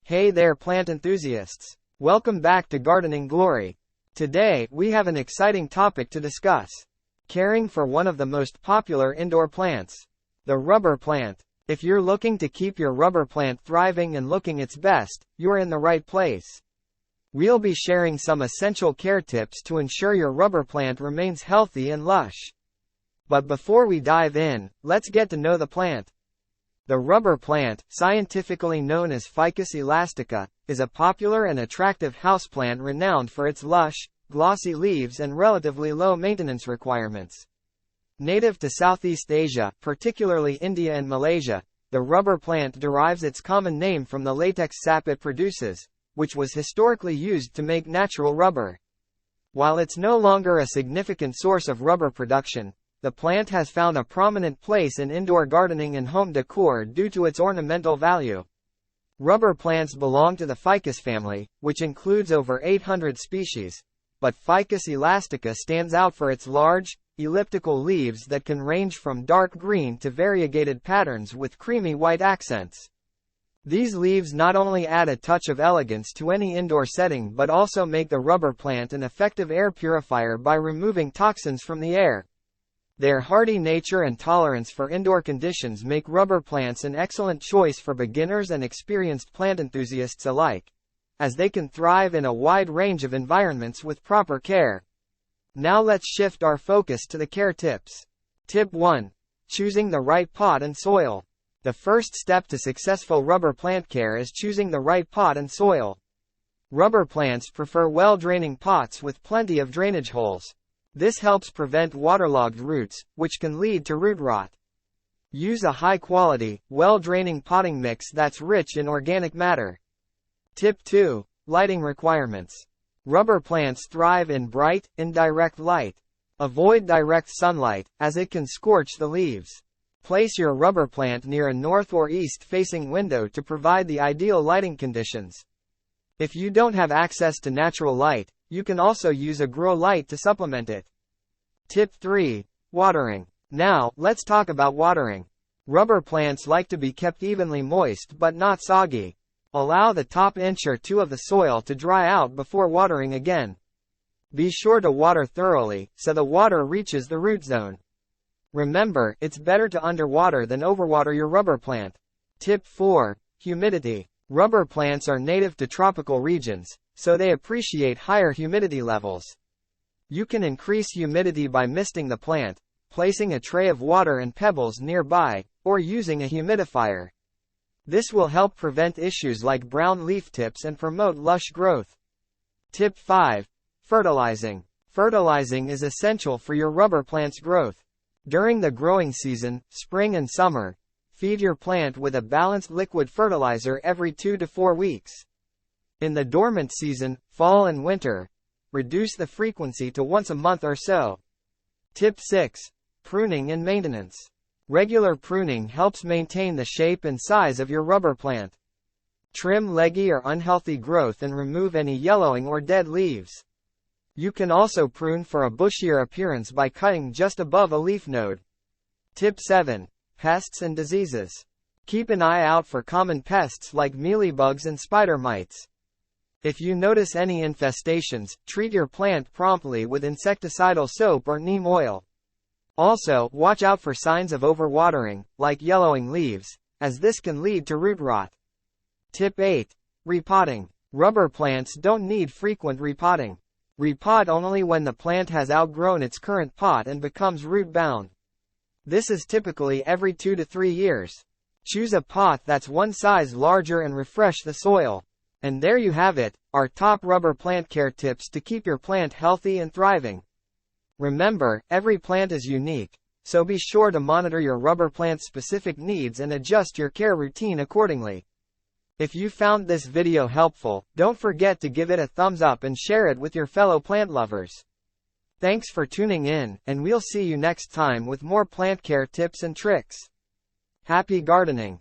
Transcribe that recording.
Hey there plant enthusiasts! Welcome back to Gardening Glory. Today, we have an exciting topic to discuss. Caring for one of the most popular indoor plants. The rubber plant. If you're looking to keep your rubber plant thriving and looking its best, you're in the right place. We'll be sharing some essential care tips to ensure your rubber plant remains healthy and lush. But before we dive in, let's get to know the plant. The rubber plant, scientifically known as Ficus Elastica, is a popular and attractive houseplant renowned for its lush, glossy leaves and relatively low maintenance requirements. Native to Southeast Asia, particularly India and Malaysia, the rubber plant derives its common name from the latex sap it produces, which was historically used to make natural rubber. While it's no longer a significant source of rubber production, the plant has found a prominent place in indoor gardening and home decor due to its ornamental value. Rubber plants belong to the Ficus family, which includes over 800 species, but Ficus elastica stands out for its large, elliptical leaves that can range from dark green to variegated patterns with creamy white accents. These leaves not only add a touch of elegance to any indoor setting but also make the rubber plant an effective air purifier by removing toxins from the air. Their hardy nature and tolerance for indoor conditions make rubber plants an excellent choice for beginners and experienced plant enthusiasts alike, as they can thrive in a wide range of environments with proper care. Now let's shift our focus to the care tips. Tip 1. Choosing the right pot and soil. The first step to successful rubber plant care is choosing the right pot and soil. Rubber plants prefer well-draining pots with plenty of drainage holes. This helps prevent waterlogged roots, which can lead to root rot. Use a high-quality, well-draining potting mix that's rich in organic matter. Tip 2. Lighting requirements. Rubber plants thrive in bright, indirect light. Avoid direct sunlight, as it can scorch the leaves. Place your rubber plant near a north or east-facing window to provide the ideal lighting conditions. If you don't have access to natural light, you can also use a grow light to supplement it. Tip 3. Watering. Now, let's talk about watering. Rubber plants like to be kept evenly moist but not soggy. Allow the top inch or two of the soil to dry out before watering again. Be sure to water thoroughly, so the water reaches the root zone. Remember, it's better to underwater than overwater your rubber plant. Tip 4. Humidity. Rubber plants are native to tropical regions, so they appreciate higher humidity levels. You can increase humidity by misting the plant, placing a tray of water and pebbles nearby, or using a humidifier. This will help prevent issues like brown leaf tips and promote lush growth. Tip 5. Fertilizing. Fertilizing is essential for your rubber plant's growth. During the growing season, spring and summer, feed your plant with a balanced liquid fertilizer every 2 to 4 weeks. In the dormant season, fall and winter, reduce the frequency to once a month or so. Tip 6. Pruning and maintenance. Regular pruning helps maintain the shape and size of your rubber plant. Trim leggy or unhealthy growth and remove any yellowing or dead leaves. You can also prune for a bushier appearance by cutting just above a leaf node. Tip 7. Pests and diseases. Keep an eye out for common pests like mealybugs and spider mites. If you notice any infestations, treat your plant promptly with insecticidal soap or neem oil. Also, watch out for signs of overwatering, like yellowing leaves, as this can lead to root rot. Tip 8. Repotting. Rubber plants don't need frequent repotting. Repot only when the plant has outgrown its current pot and becomes root-bound. This is typically every 2 to 3 years. Choose a pot that's one size larger and refresh the soil. And there you have it, our top rubber plant care tips to keep your plant healthy and thriving. Remember, every plant is unique, so be sure to monitor your rubber plant's specific needs and adjust your care routine accordingly. If you found this video helpful, don't forget to give it a thumbs up and share it with your fellow plant lovers. Thanks for tuning in, and we'll see you next time with more plant care tips and tricks. Happy gardening!